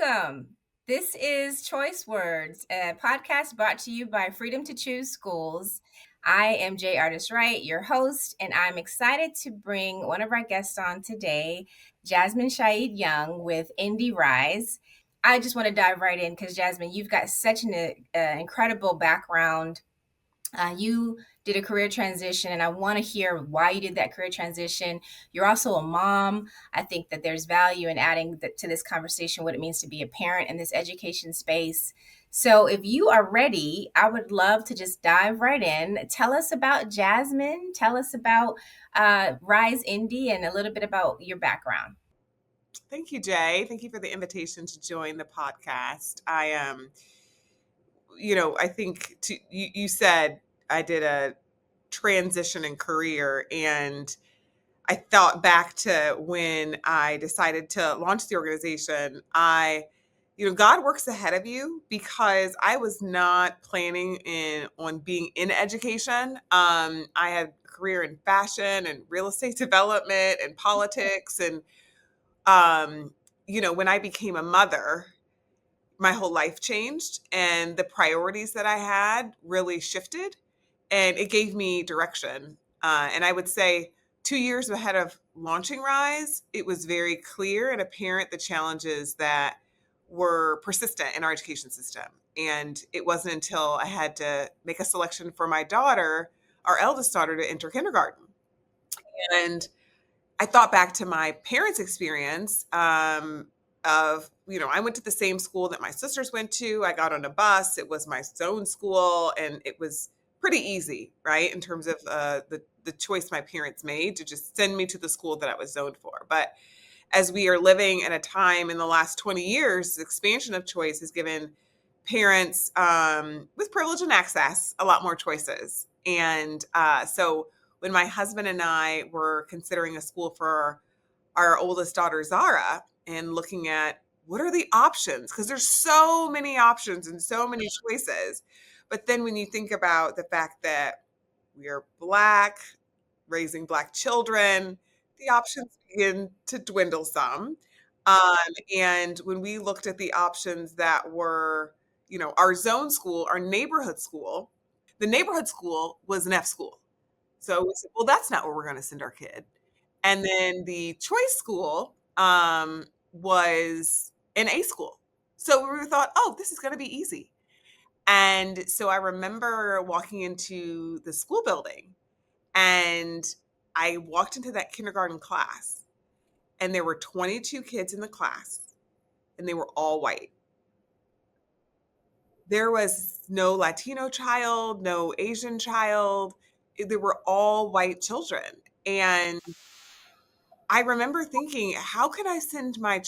Welcome. This is Choice Words, a podcast brought to you by Freedom to Choose Schools. I am Jay Artist Wright, your host, and I'm excited to bring one of our guests on today, Jasmin Shaheed-Young with Indy RISE. I just want to dive right in because, Jasmin, you've got such an incredible background. You did a career transition, and I want to hear why you did that career transition. You're also a mom. I think that there's value in adding to this conversation what it means to be a parent in this education space. So, if you are ready, I would love to just dive right in. Tell us about Jasmin. Tell us about Rise Indy and a little bit about your background. Thank you, Jay. Thank you for the invitation to join the podcast. I think you said I did a transition in career, and I thought back to when I decided to launch the organization. God works ahead of you because I was not planning on being in education. I had a career in fashion and real estate development and politics, and when I became a mother, my whole life changed and the priorities that I had really shifted, and it gave me direction. And I would say 2 years ahead of launching Rise, it was very clear and apparent the challenges that were persistent in our education system. And it wasn't until I had to make a selection for my daughter, our eldest daughter, to enter kindergarten. And I thought back to my parents' experience I went to the same school that my sisters went to. I got on a bus. It was my own school, and it was pretty easy, right, in terms of the choice my parents made to just send me to the school that I was zoned for. But as we are living in a time in the last 20 years, the expansion of choice has given parents with privilege and access a lot more choices. And so when my husband and I were considering a school for our oldest daughter, Zara, and looking at what are the options, because there's so many options and so many choices. But then when you think about the fact that we are Black, raising Black children, the options begin to dwindle some. Um, and when we looked at the options that were, our zone school, our neighborhood school, the neighborhood school was an F school. So we said, well, that's not where we're going to send our kid. And then the choice school was an A school. So we thought, oh, this is going to be easy. And so I remember walking into the school building, and I walked into that kindergarten class, and there were 22 kids in the class, and they were all white. There was no Latino child, no Asian child. They were all white children. And I remember thinking, how can I send my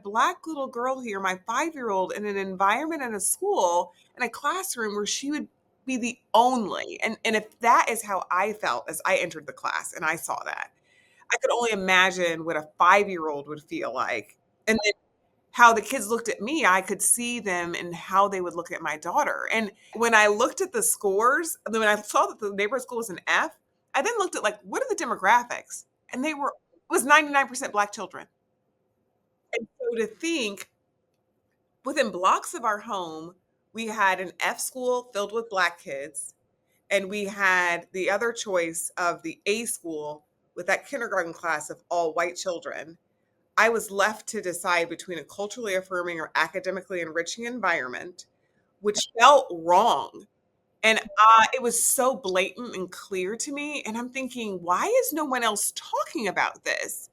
Black little girl here, my 5-year-old, in an environment in a school, in a classroom where she would be the only, and if that is how I felt as I entered the class and I saw that, I could only imagine what a 5-year-old would feel like. And then how the kids looked at me, I could see them and how they would look at my daughter. And when I looked at the scores, and then when I saw that the neighborhood school was an F, I then looked at, like, what are the demographics? And it was 99% Black children. And so to think within blocks of our home, we had an F school filled with Black kids, and we had the other choice of the A school with that kindergarten class of all white children. I was left to decide between a culturally affirming or academically enriching environment, which felt wrong. And it was so blatant and clear to me. And I'm thinking, why is no one else talking about this?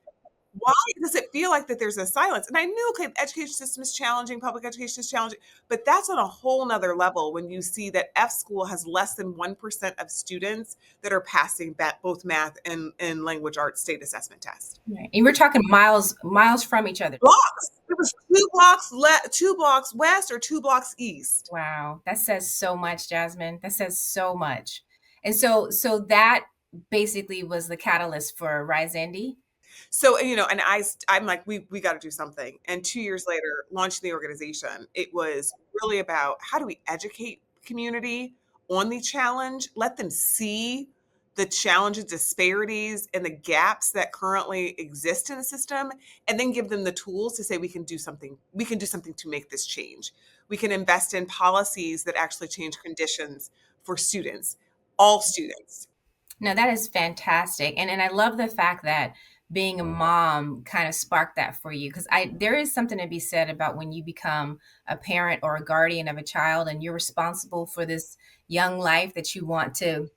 Why does it feel like that there's a silence? And I knew, okay, the education system is challenging, public education is challenging, but that's on a whole nother level when you see that F school has less than 1% of students that are passing both math and language arts state assessment test. Right. And we're talking miles from each other. Blocks. It was 2 blocks west or 2 blocks east. Wow, that says so much, Jasmin. That says so much. And so that basically was the catalyst for Rise Indy. So, and I'm like, we got to do something. And 2 years later, launching the organization, it was really about how do we educate community on the challenge, let them see the challenges, disparities, and the gaps that currently exist in the system, and then give them the tools to say we can do something. We can do something to make this change. We can invest in policies that actually change conditions for students, all students. No, that is fantastic. And I love the fact that being a mom kind of sparked that for you, because I there is something to be said about when you become a parent or a guardian of a child and you're responsible for this young life that you want to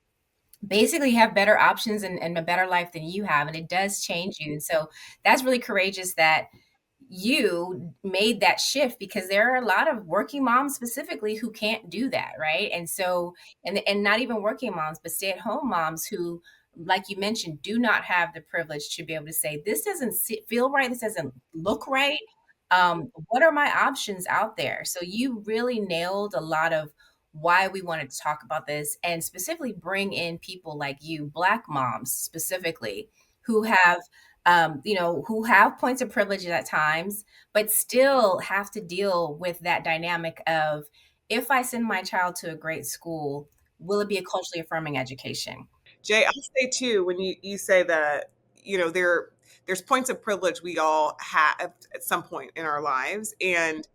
basically have better options and a better life than you have, and it does change you. And so that's really courageous that you made that shift, because there are a lot of working moms specifically who can't do that, right? And so, and not even working moms, but stay-at-home moms who, like you mentioned, do not have the privilege to be able to say, this doesn't feel right, this doesn't look right. What are my options out there? So you really nailed a lot of why we wanted to talk about this, and specifically bring in people like you, Black moms specifically, who have who have points of privilege at times, but still have to deal with that dynamic of, if I send my child to a great school, will it be a culturally affirming education? Jay, I'll say too, when you say that, there's points of privilege we all have at some point in our lives. And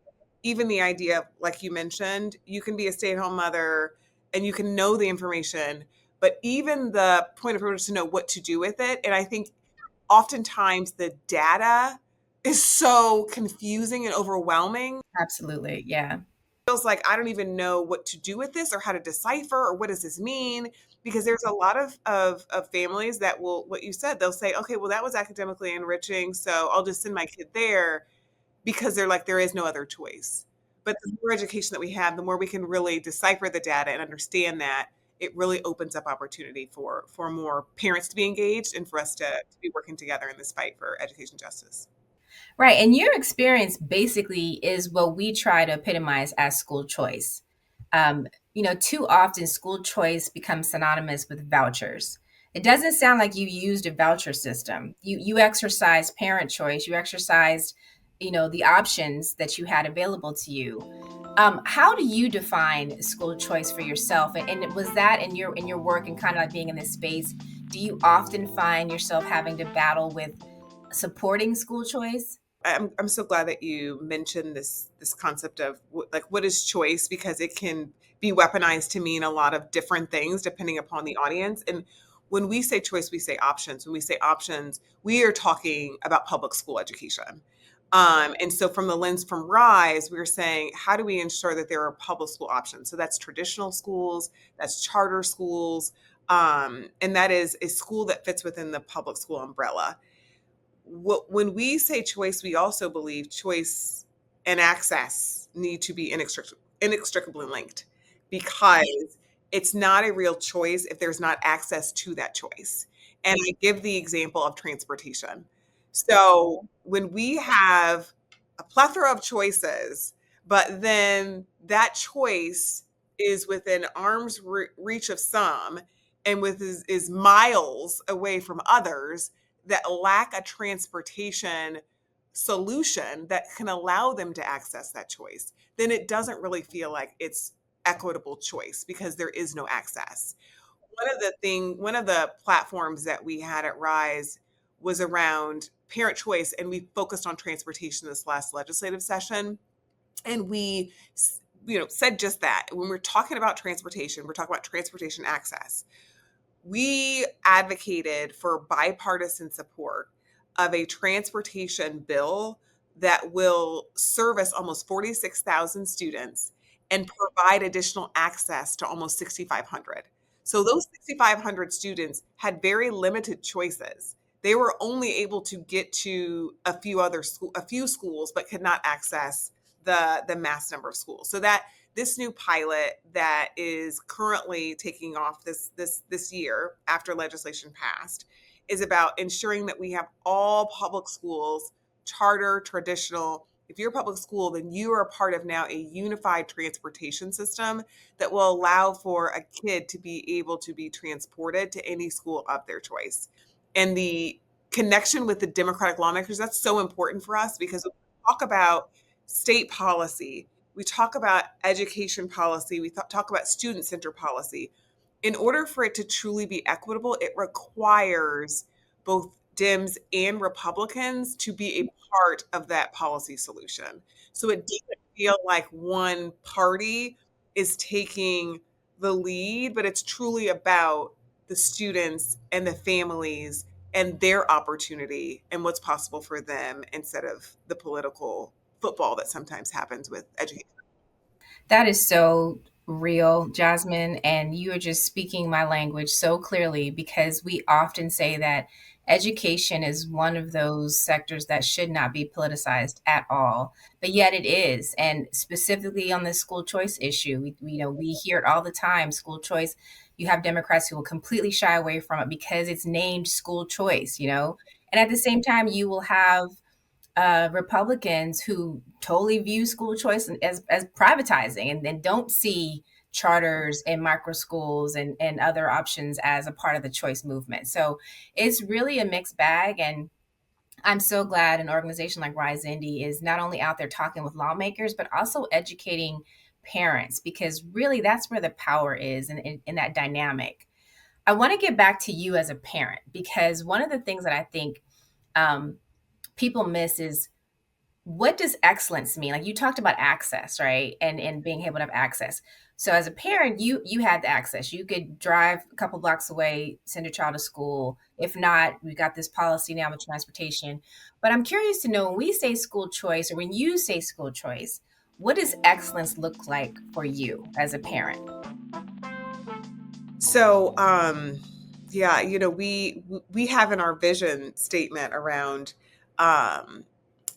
even the idea, like you mentioned, you can be a stay-at-home mother and you can know the information, but even the point of privilege to know what to do with it. And I think oftentimes the data is so confusing and overwhelming. Absolutely. Yeah. Feels like I don't even know what to do with this or how to decipher or what does this mean, because there's a lot of families that will, what you said, they'll say, okay, well, that was academically enriching, so I'll just send my kid there, because they're like, there is no other choice. But the more education that we have, the more we can really decipher the data and understand that, it really opens up opportunity for more parents to be engaged and for us to be working together in this fight for education justice. Right. And your experience basically is what we try to epitomize as school choice. Too often school choice becomes synonymous with vouchers. It doesn't sound like you used a voucher system. You exercised parent choice. You exercised, the options that you had available to you. How do you define school choice for yourself? And was that in your work and kind of like being in this space? Do you often find yourself having to battle with supporting school choice? I'm so glad that you mentioned this concept of like what is choice, because it can be weaponized to mean a lot of different things depending upon the audience. And when we say choice, we say options. When we say options, we are talking about public school education. And so from the lens from RISE, we're saying, how do we ensure that there are public school options? So that's traditional schools, that's charter schools, and that is a school that fits within the public school umbrella. When we say choice, we also believe choice and access need to be inextricably linked, because it's not a real choice if there's not access to that choice. And I give the example of transportation. So when we have a plethora of choices, but then that choice is within arm's reach of some and is miles away from others that lack a transportation solution that can allow them to access that choice, then it doesn't really feel like it's equitable choice, because there is no access. One of the platforms that we had at Rise was around parent choice, and we focused on transportation this last legislative session. And we said just that. When we're talking about transportation, we're talking about transportation access. We advocated for bipartisan support of a transportation bill that will service almost 46,000 students and provide additional access to almost 6,500. So those 6,500 students had very limited choices. They were only able to get to a few schools, but could not access the mass number of schools. So that this new pilot that is currently taking off this year after legislation passed is about ensuring that we have all public schools, charter, traditional. If you're a public school, then you are a part of now a unified transportation system that will allow for a kid to be able to be transported to any school of their choice. And the connection with the Democratic lawmakers, that's so important for us, because when we talk about state policy, we talk about education policy, we talk about student center policy. in order for it to truly be equitable, it requires both Dems and Republicans to be a part of that policy solution. So it doesn't feel like one party is taking the lead, but it's truly about the students and the families and their opportunity and what's possible for them instead of the political football that sometimes happens with education. That is so real, Jasmine. And you are just speaking my language so clearly because we often say that education is one of those sectors that should not be politicized at all. But yet it is. And specifically on the school choice issue, we hear it all the time school choice. You have Democrats who will completely shy away from it because it's named school choice. And at the same time, you will have Republicans who totally view school choice as privatizing and don't see charters and micro schools and other options as a part of the choice movement. So it's really a mixed bag. And I'm so glad an organization like RISE Indy is not only out there talking with lawmakers, but also educating parents, because really that's where the power is in that dynamic. I want to get back to you as a parent, because one of the things that I think um, people miss is, what does excellence mean? Like you talked about access, right? And being able to have access. So as a parent, you had the access. You could drive a couple blocks away, send your child to school. If not, we got this policy now with transportation. But I'm curious to know, when we say school choice, or when you say school choice, what does excellence look like for you as a parent? So, yeah, we have in our vision statement around um,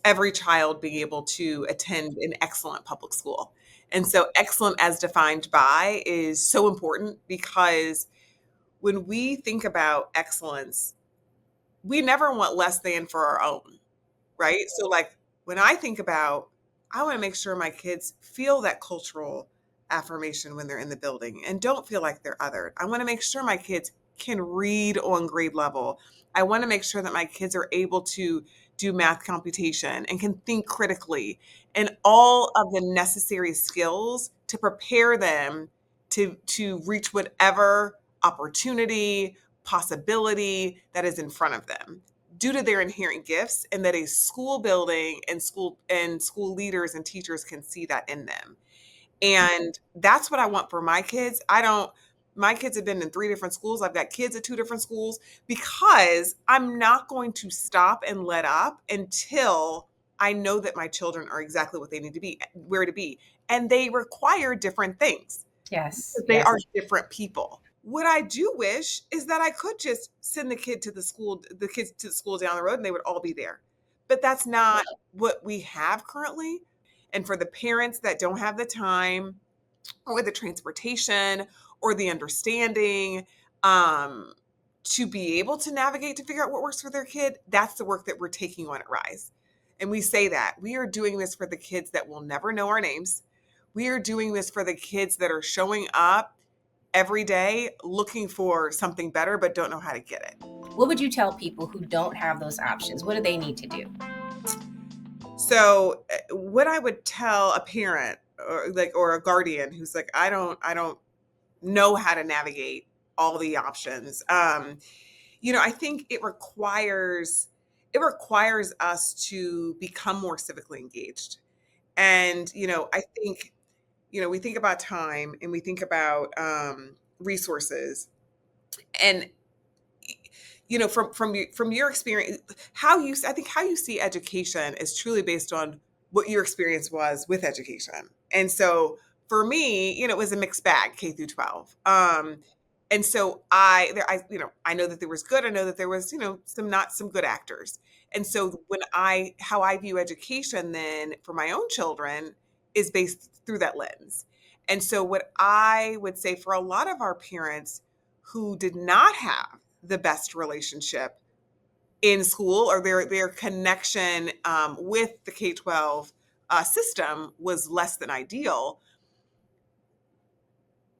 every child being able to attend an excellent public school. And so, excellent as defined by is so important because when we think about excellence, we never want less than for our own, right? So, like, when I think about, I want to make sure my kids feel that cultural affirmation when they're in the building and don't feel like they're othered. I want to make sure my kids can read on grade level. I want to make sure that my kids are able to do math computation and can think critically and all of the necessary skills to prepare them to reach whatever opportunity, possibility that is in front of them due to their inherent gifts, and that a school building and school leaders and teachers can see that in them. And that's what I want for my kids. I don't My kids have been in 3 different schools. I've got kids at 2 different schools because I'm not going to stop and let up until I know that my children are exactly what they need to be, where to be. And they require different things Yes, because they are yes, different people. What I do wish is that I could just send the kids to the school down the road and they would all be there. But that's not what we have currently. And for the parents that don't have the time or the transportation or the understanding um, to be able to navigate to figure out what works for their kid, that's the work that we're taking on at Rise. And we say that we are doing this for the kids that will never know our names. We are doing this for the kids that are showing up every day looking for something better but don't know how to get it. what would you tell people who don't have those options? What do they need to do? So, what I would tell a parent or a guardian who's like, I don't know how to navigate all the options. I think it requires us to become more civically engaged. And I think we think about time and we think about resources, and from your experience, I think how you see education is truly based on what your experience was with education. And so for me, it was a mixed bag, K through 12. And so I know that there was good. I know that there was, some good actors. And so how I view education then for my own children is based through that lens. And so what I would say for a lot of our parents who did not have the best relationship in school, or their connection with the K-12 system was less than ideal,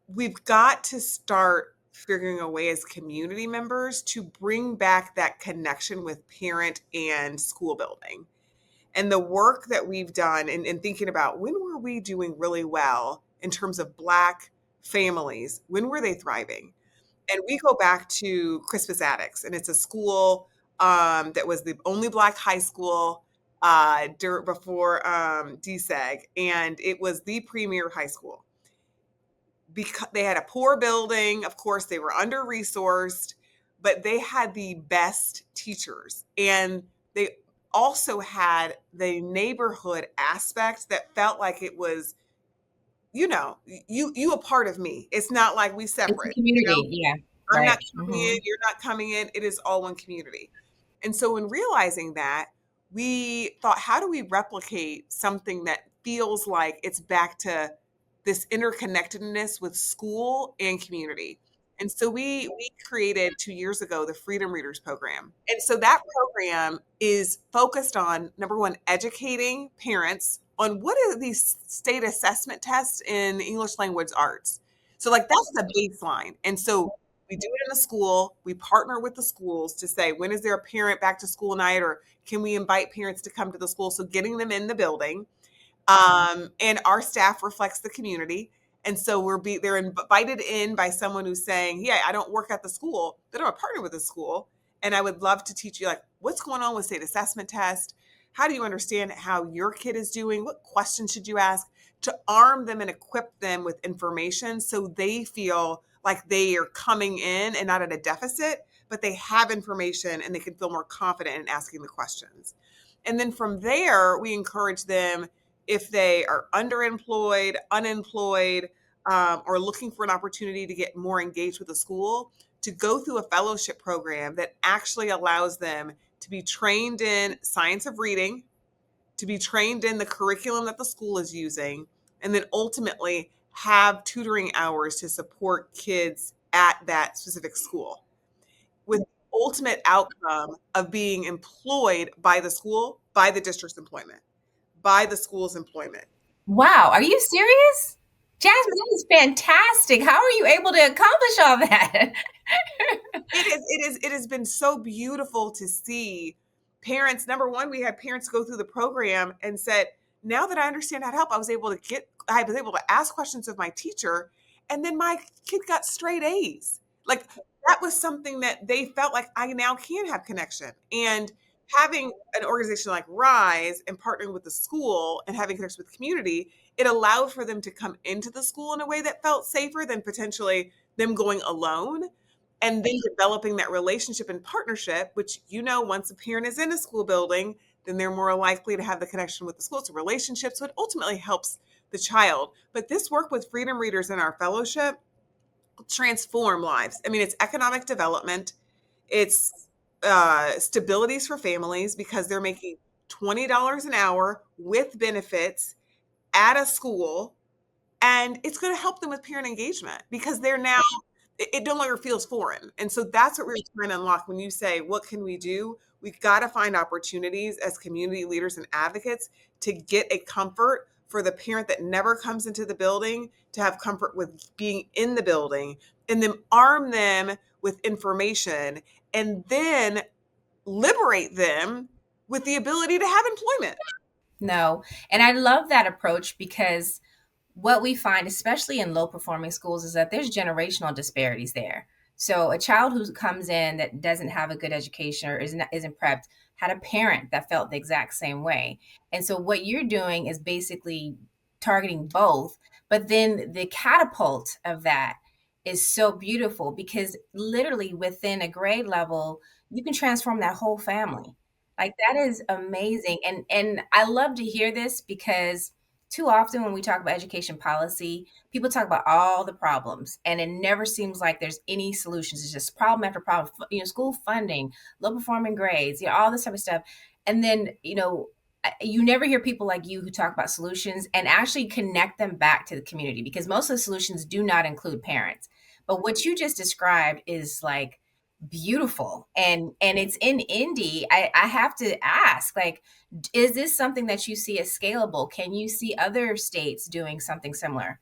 we've got to start figuring a way as community members to bring back that connection with parent and school building. And the work that we've done in thinking about when were we doing really well in terms of Black families, when were they thriving? And we go back to Crispus Attucks, and it's a school that was the only Black high school before DSEG, and it was the premier high school because they had a poor building. Of course, they were under resourced, but they had the best teachers. And they also had the neighborhood aspect that felt like it was, you a part of me. It's not like we It's a separate, community. Yeah. I'm not Right. coming in, Hmm. you're not coming in. It is all one community. And so, in realizing that, we thought, how do we replicate something that feels like it's back to this interconnectedness with school and community? And so we created 2 years ago the Freedom Readers program. And so that program is focused on, number one, educating parents on what are these state assessment tests in English language arts. So like that's the baseline. And so we do it in the school. We partner with the schools to say, when is there a parent back to school night, or can we invite parents to come to the school? So getting them in the building, and our staff reflects the community. And so they're invited in by someone who's saying, yeah, I don't work at the school, but I'm a partner with the school. And I would love to teach you like what's going on with state assessment test. How do you understand how your kid is doing? What questions should you ask to arm them and equip them with information so they feel like they are coming in and not at a deficit, but they have information and they can feel more confident in asking the questions. And then from there, we encourage them, if they are underemployed, unemployed, or looking for an opportunity to get more engaged with the school, to go through a fellowship program that actually allows them to be trained in science of reading, to be trained in the curriculum that the school is using, and then ultimately have tutoring hours to support kids at that specific school, with the ultimate outcome of being employed by the school, by the district's employment, by the school's employment. Wow. Are you serious? Jasmine, that is fantastic. How are you able to accomplish all that? It has been so beautiful to see parents. Number one, we had parents go through the program and said, now that I understand how to help, I was able to ask questions of my teacher, and then my kid got straight A's. Like that was something that they felt like I now can have connection. And having an organization like Rise and partnering with the school and having connection with the community, it allowed for them to come into the school in a way that felt safer than potentially them going alone, and then developing that relationship and partnership, which, once a parent is in a school building, then they're more likely to have the connection with the school. It's a relationship. So it ultimately helps the child. But this work with Freedom Readers in our fellowship transform lives. I mean, it's economic development, it's stabilities for families because they're making $20 an hour with benefits at a school, and it's going to help them with parent engagement because they're now, it no longer feels foreign. And so that's what we're trying to unlock. When you say, what can we do, we've got to find opportunities as community leaders and advocates to get a comfort for the parent that never comes into the building, to have comfort with being in the building, and then arm them with information, and then liberate them with the ability to have employment. No. And I love that approach because what we find, especially in low performing schools, is that there's generational disparities there. So a child who comes in that doesn't have a good education or isn't prepped had a parent that felt the exact same way. And so what you're doing is basically targeting both, but then the catapult of that is so beautiful because literally within a grade level, you can transform that whole family. Like that is amazing. And I love to hear this because too often when we talk about education policy, people talk about all the problems and it never seems like there's any solutions. It's just problem after problem, school funding, low performing grades, all this type of stuff. And then, you never hear people like you who talk about solutions and actually connect them back to the community because most of the solutions do not include parents. But what you just described is like beautiful and it's in Indy. I have to ask, like, is this something that you see as scalable? Can you see other states doing something similar?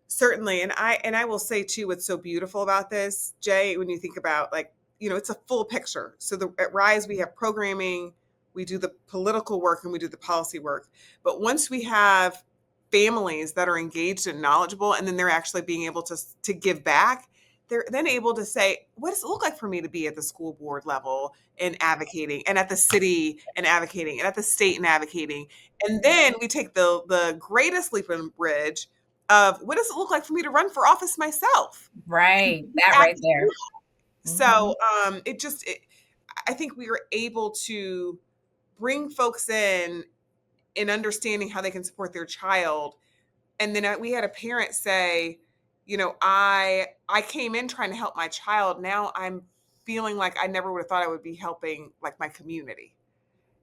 Certainly. And I will say too, what's so beautiful about this, Jay, when you think about like, it's a full picture. So at Rise, we have programming, we do the political work, and we do the policy work. But once we have families that are engaged and knowledgeable, and then they're actually being able to give back, they're then able to say, what does it look like for me to be at the school board level and advocating, and at the city and advocating, and at the state and advocating? And then we take the greatest leap and bridge of, what does it look like for me to run for office myself? Right. That right Advocate. there. So Mhm. I think we were able to bring folks in understanding how they can support their child. And then we had a parent say, I came in trying to help my child. Now I'm feeling like I never would have thought I would be helping like my community.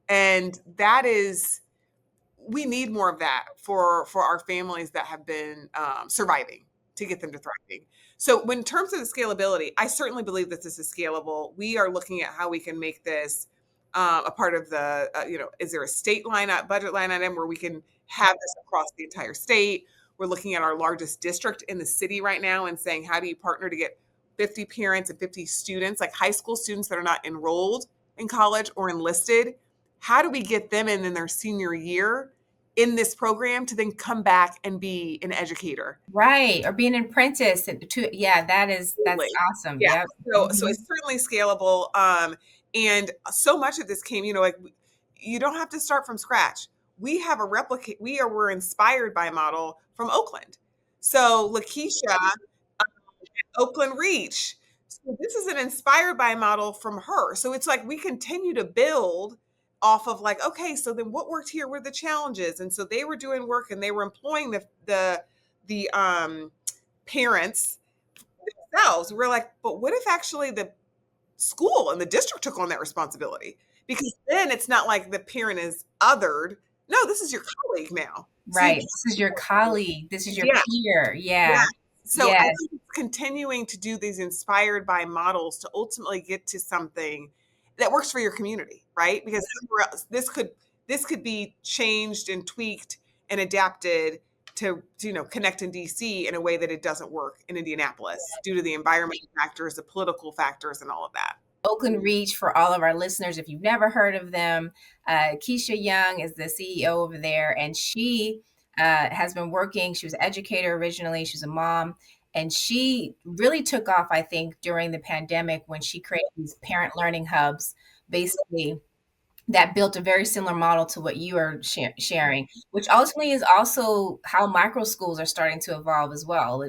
And that is, we need more of that for our families that have been surviving, to get them to thriving. So when in terms of the scalability, I certainly believe that this is scalable. We are looking at how we can make this a part of the is there a state budget line item where we can have this across the entire state? We're looking at our largest district in the city right now and saying, how do you partner to get 50 parents and 50 students, like high school students that are not enrolled in college or enlisted? How do we get them in their senior year in this program to then come back and be an educator? Right. Or being an apprentice and to yeah, that's Absolutely. awesome. Yeah. Yep. So Mhm. it's certainly scalable. And so much of this came, like, you don't have to start from scratch. We have a replicate. We're inspired by a model from Oakland. So Lakeisha, Oakland Reach. So this is an inspired by model from her. So it's like we continue to build off of, like, okay, so then what worked here were the challenges. And so they were doing work and they were employing the parents themselves. We're like, but what if actually the school and the district took on that responsibility? Because then it's not like the parent is othered. No, this is your colleague now. So you Right. This is your colleague. This is your yeah. peer. Yeah. Yeah. So I Yes. think it's continuing to do these inspired by models to ultimately get to something that works for your community, right? Because somewhere else, this could be changed and tweaked and adapted to connect in DC in a way that it doesn't work in Indianapolis due to the environmental factors, the political factors, and all of that. Oakland Reach, for all of our listeners, if you've never heard of them, Keisha Young is the CEO over there, and she has been working. She was an educator originally, she's a mom, and she really took off, I think, during the pandemic when she created these parent learning hubs, basically that built a very similar model to what you are sharing, which ultimately is also how micro schools are starting to evolve as well.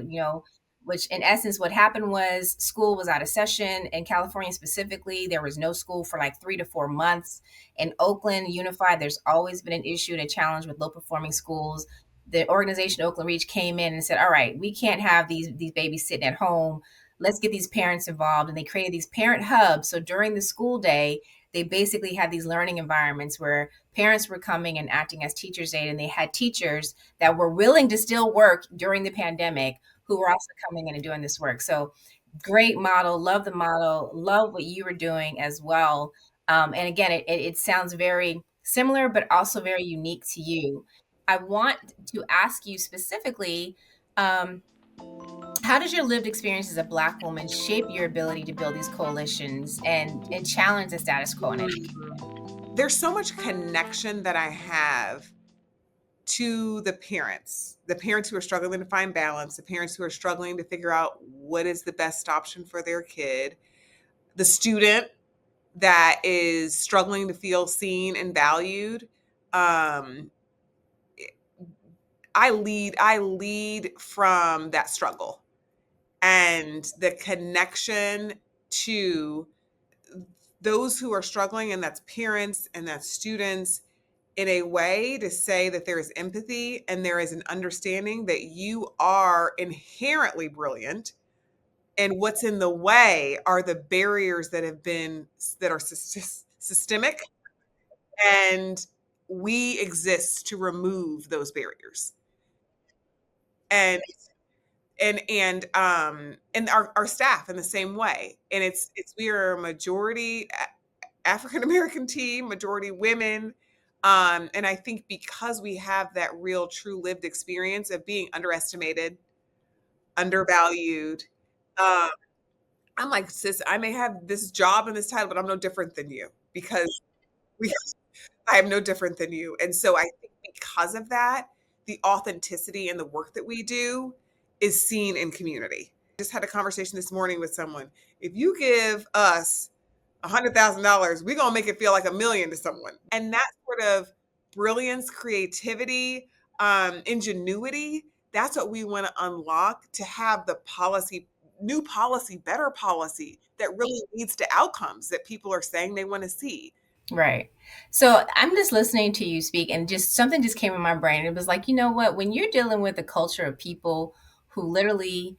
Which in essence, what happened was school was out of session in California specifically. There was no school for like 3 to 4 months. In Oakland Unified, there's always been an issue and a challenge with low performing schools. The organization Oakland Reach came in and said, "All right, we can't have these babies sitting at home. Let's get these parents involved." And they created these parent hubs. So during the school day, they basically had these learning environments where parents were coming and acting as teachers aid, and they had teachers that were willing to still work during the pandemic who were also coming in and doing this work. So great model, love the model, love what you were doing as well. And again, it sounds very similar but also very unique to you. I want to ask you specifically, um, how does your lived experience as a Black woman shape your ability to build these coalitions and challenge the status quo in education? There's so much connection that I have to the parents who are struggling to find balance, the parents who are struggling to figure out what is the best option for their kid, the student that is struggling to feel seen and valued. Um, I lead from that struggle and the connection to those who are struggling, and that's parents and that's students, in a way to say that there is empathy and there is an understanding that you are inherently brilliant, and what's in the way are the barriers that are systemic, and we exist to remove those barriers. And and our staff in the same way. And it's we are a majority African American team, majority women. And I think because we have that real, true lived experience of being underestimated, undervalued, um, I'm like, sis, I may have this job and this title, but I'm no different than you, because we, I am no different than you. And so I think because of that, the authenticity and the work that we do is seen in community. Just had a conversation this morning with someone. If you give us $100,000, we're gonna make it feel like a million to someone. And that sort of brilliance, creativity, ingenuity, that's what we want to unlock to have the policy, new policy, better policy that really leads to outcomes that people are saying they want to see. Right. So I'm just listening to you speak, and just something just came in my brain. It was like, you know what? When you're dealing with a culture of people who literally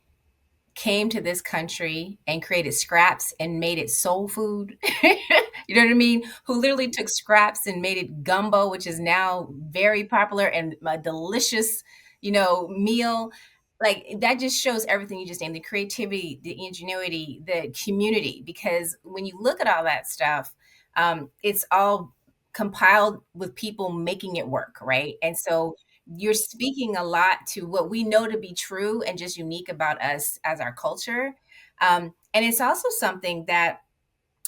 came to this country and created scraps and made it soul food. You know what I mean? Who literally took scraps and made it gumbo, which is now very popular and a delicious, meal. Like that just shows everything you just named, the creativity, the ingenuity, the community. Because when you look at all that stuff, it's all compiled with people making it work, right? And so you're speaking a lot to what we know to be true and just unique about us as our culture. And it's also something that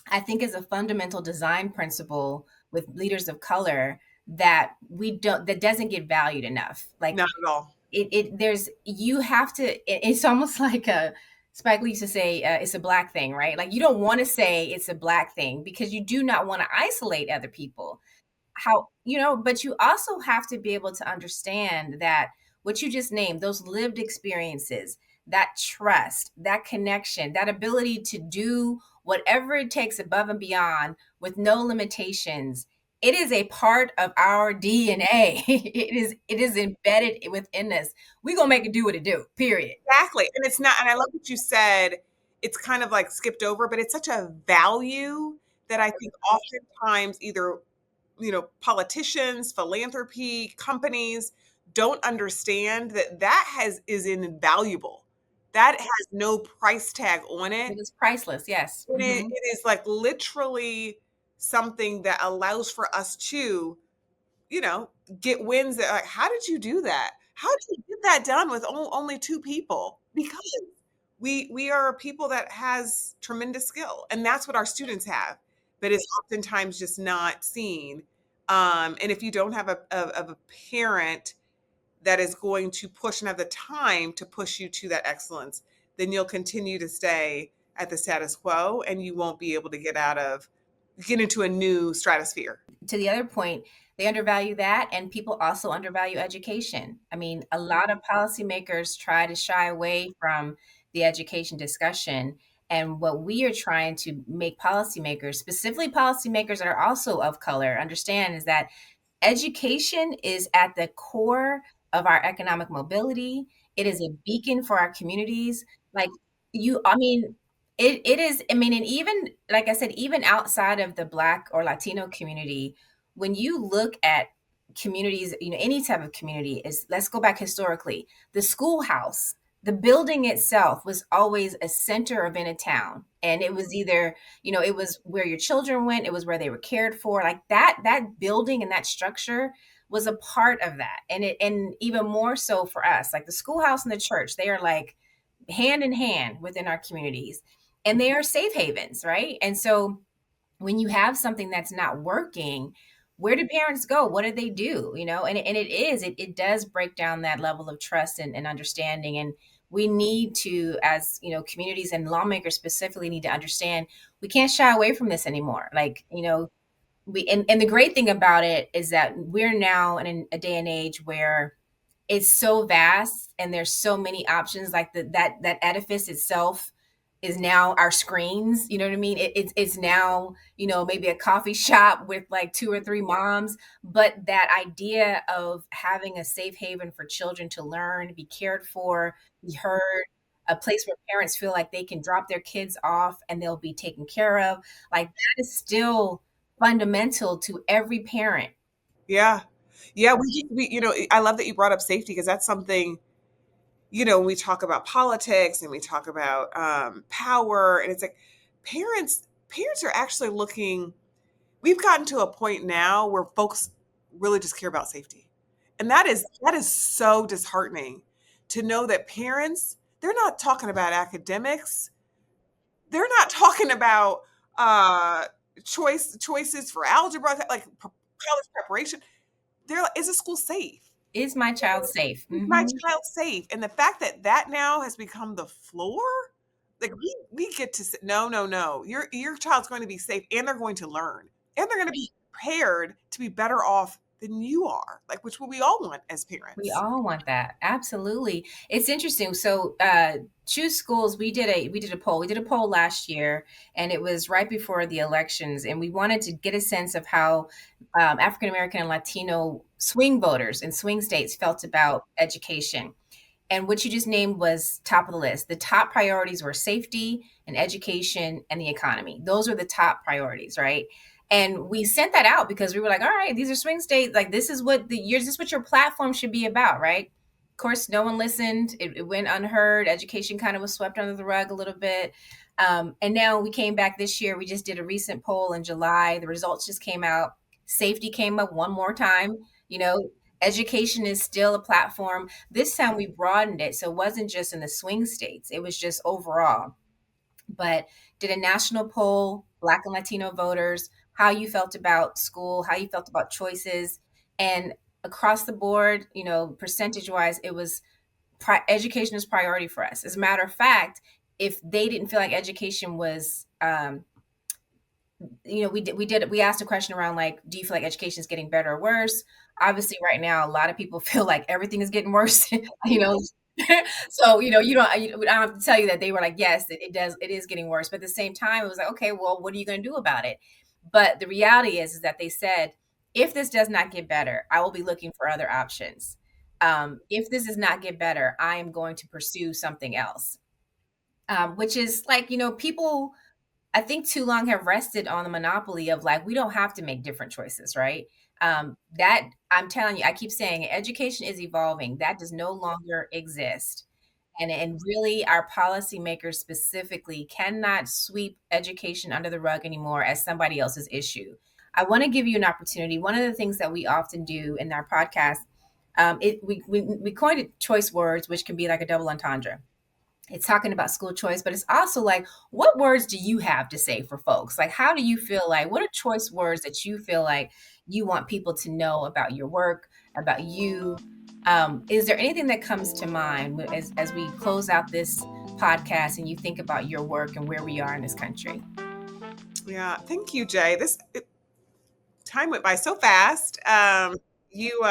I think is a fundamental design principle with leaders of color that that doesn't get valued enough. Like Not at all. there's, you have to, it's almost like Spike Lee used to say, it's a black thing, right? Like you don't want to say it's a black thing because you do not want to isolate other people. But you also have to be able to understand that what you just named, those lived experiences, that trust, that connection, that ability to do whatever it takes above and beyond with no limitations, it is a part of our DNA. It is embedded within us. We're gonna make it do what it do, period. Exactly. And it's not, and I love what you said, it's kind of like skipped over, but it's such a value that I think oftentimes either, politicians, philanthropy, companies don't understand that is invaluable. That has no price tag on it. It is priceless, yes. It is like literally something that allows for us to, you know, get wins that like, how did you do that? How did you get that done with only two people? Because we are a people that has tremendous skill, and that's what our students have, but it's oftentimes just not seen. And if you don't have a parent that is going to push and have the time to push you to that excellence, then you'll continue to stay at the status quo, and you won't be able to get into a new stratosphere. To the other point, they undervalue that, and people also undervalue education. I mean, a lot of policymakers try to shy away from the education discussion. And what we are trying to make policymakers, specifically policymakers that are also of color, understand is that education is at the core of our economic mobility. It is a beacon for our communities. Like I mean, it is, I mean, and even, like I said, even outside of the Black or Latino community, when you look at communities, any type of community, is, let's go back historically, the schoolhouse, the building itself was always a center event in a town. And it was either, it was where your children went, it was where they were cared for. Like that building and that structure was a part of that. And even more so for us, like the schoolhouse and the church, they are like hand in hand within our communities, and they are safe havens, right? And so when you have something that's not working, where do parents go? What do they do? And it does break down that level of trust and understanding. And we need to, as communities and lawmakers specifically, need to understand we can't shy away from this anymore. Like, and the great thing about it is that we're now in a day and age where it's so vast and there's so many options. Like that edifice itself is now our screens. You know what I mean? It's now, maybe a coffee shop with like two or three moms, but that idea of having a safe haven for children to learn, be cared for, be heard, a place where parents feel like they can drop their kids off and they'll be taken care of, like that is still fundamental to every parent. Yeah. Yeah, I love that you brought up safety because that's something, when we talk about politics and we talk about power, and it's like parents are actually looking, we've gotten to a point now where folks really just care about safety. And that is so disheartening to know that parents, they're not talking about academics. They're not talking about uh choices for algebra, like college preparation. They're like, is the school safe? Is my child safe? Is my Hmm. child safe? And the fact that that now has become the floor, like we get to say, no, no, no. Your child's going to be safe, and they're going to learn, and they're going to be prepared to be better off than you are. Like, which we all want as We parents. all want that. Absolutely. It's interesting. So, choose schools. We did a poll. We did a poll last year, and it was right before the elections, and we wanted to get a sense of how African American and Latino swing voters in swing states felt about education. And what you just named was top of the list. The top priorities were safety and education and the economy. Those are the top priorities, right? And we sent that out because we were like, all right, these are swing states. Like this is what this is what your platform should be about, right? Of course, no one listened. It went unheard. Education kind of was swept under the rug a little bit. And now we came back this year. We just did a recent poll in July. The results just came out. Safety came up one more time. You know, education is still a platform. This time we broadened it. So it wasn't just in the swing states, it was just overall. But did a national poll, Black and Latino voters, how you felt about school, how you felt about choices. And across the board, percentage wise, it was education is priority for us. As a matter of fact, if they didn't feel like education was we asked a question around like, do you feel like education is getting better or worse? Obviously right now a lot of people feel like everything is getting worse. you know so I don't have to tell you that they were like, yes, it is getting worse, but at the same time it was like, okay, well, what are you going to do about it? But the reality is that they said, if this does not get better, I will be looking for other options. If this does not get better, I am going to pursue something else. Which is like, people I think too long have rested on the monopoly of like, we don't have to make different choices, right? That I'm telling you, I keep saying education is evolving. That does no longer exist. And really, our policymakers specifically cannot sweep education under the rug anymore as somebody else's issue. I want to give you an opportunity. One of the things that we often do in our podcast, we coined it choice words, which can be like a double entendre. It's talking about school choice, but it's also like, what words do you have to say for folks? Like, how do you feel like, what are choice words that you feel like you want people to know about your work, about you? Is there anything that comes to mind as we close out this podcast and you think about your work and where we are in this country? Yeah, thank you, Jay. Time went by so fast. You,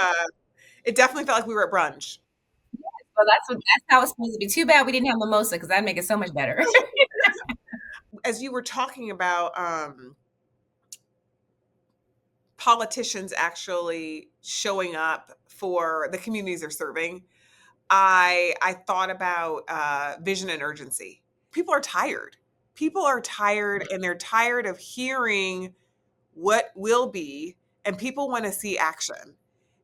it definitely felt like we were at brunch. Well, that's how it's supposed to be. Too bad we didn't have mimosa because that'd make it so much better. As you were talking about politicians actually showing up for the communities they're serving, I thought about vision and urgency. People are tired. People are tired, and they're tired of hearing what will be, and people want to see action.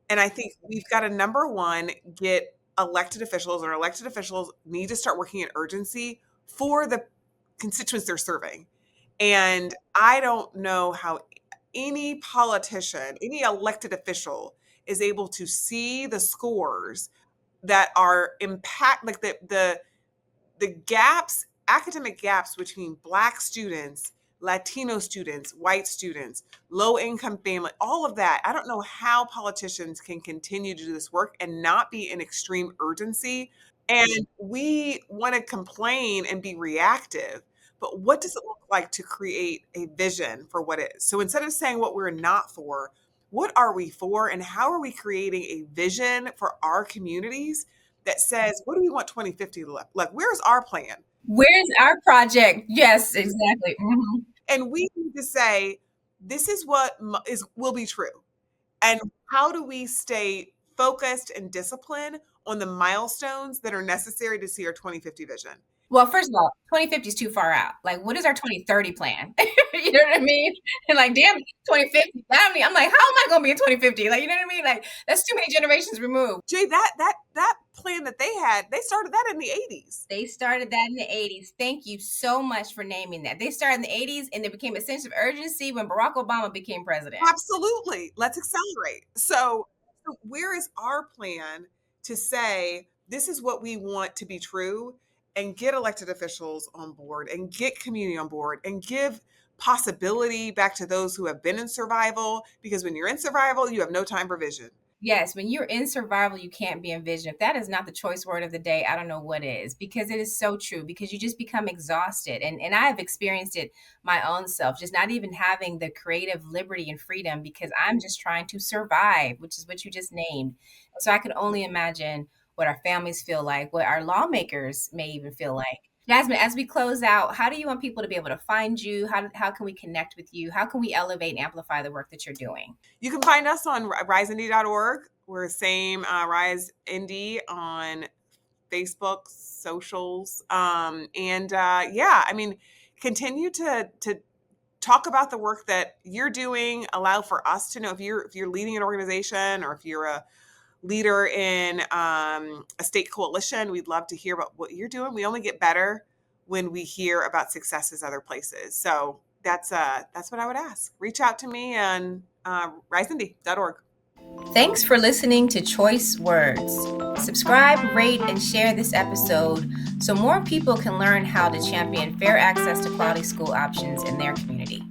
And I think we've got to, number one, get elected officials, or elected officials need to start working in urgency for the constituents they're serving. And I don't know how any politician, any elected official is able to see the scores that are impact, like the gaps, academic gaps between Black students, Latino students, white students, low income family, all of that. I don't know how politicians can continue to do this work and not be in extreme urgency. And we want to complain and be reactive. But what does it look like to create a vision for what is? So instead of saying what we're not for, what are we for? And how are we creating a vision for our communities that says, what do we want 2050 to look like? Where's our plan? Where's our project? Yes, exactly. Mhm. And we need to say, this is what is will be true. And how do we stay focused and disciplined on the milestones that are necessary to see our 2050 vision? Well, first of all, 2050 is too far out. Like, what is our 2030 plan? You know what I mean? And like, damn, 2050. I'm like, how am I going to be in 2050? Like, you know what I mean? Like, that's too many generations removed. Jay, that plan that they had, they started that in the 80s. They started that in the 80s. Thank you so much for naming that. They started in the 80s and it became a sense of urgency when Barack Obama became president. Absolutely. Let's accelerate. So where is our plan to say this is what we want to be true, and get elected officials on board and get community on board and give possibility back to those who have been in survival, because when you're in survival, you have no time for vision. Yes, when you're in survival, you can't be in vision. If that is not the choice word of the day, I don't know what is, because it is so true, because you just become exhausted. And I have experienced it my own self, just not even having the creative liberty and freedom because I'm just trying to survive, which is what you just named. So I can only imagine what our families feel like, what our lawmakers may even feel like. Jasmine, as we close out, how do you want people to be able to find you? How can we connect with you? How can we elevate and amplify the work that you're doing? You can find us on riseindy.org. We're same Rise Indy on Facebook, socials, and yeah, I mean, continue to talk about the work that you're doing. Allow for us to know if you're leading an organization or if you're a leader in a state coalition. We'd love to hear about what you're doing. We only get better when we hear about successes other places. So that's what I would ask. Reach out to me on riseindy.org. Thanks for listening to Choice Words. Subscribe, rate, and share this episode so more people can learn how to champion fair access to quality school options in their community.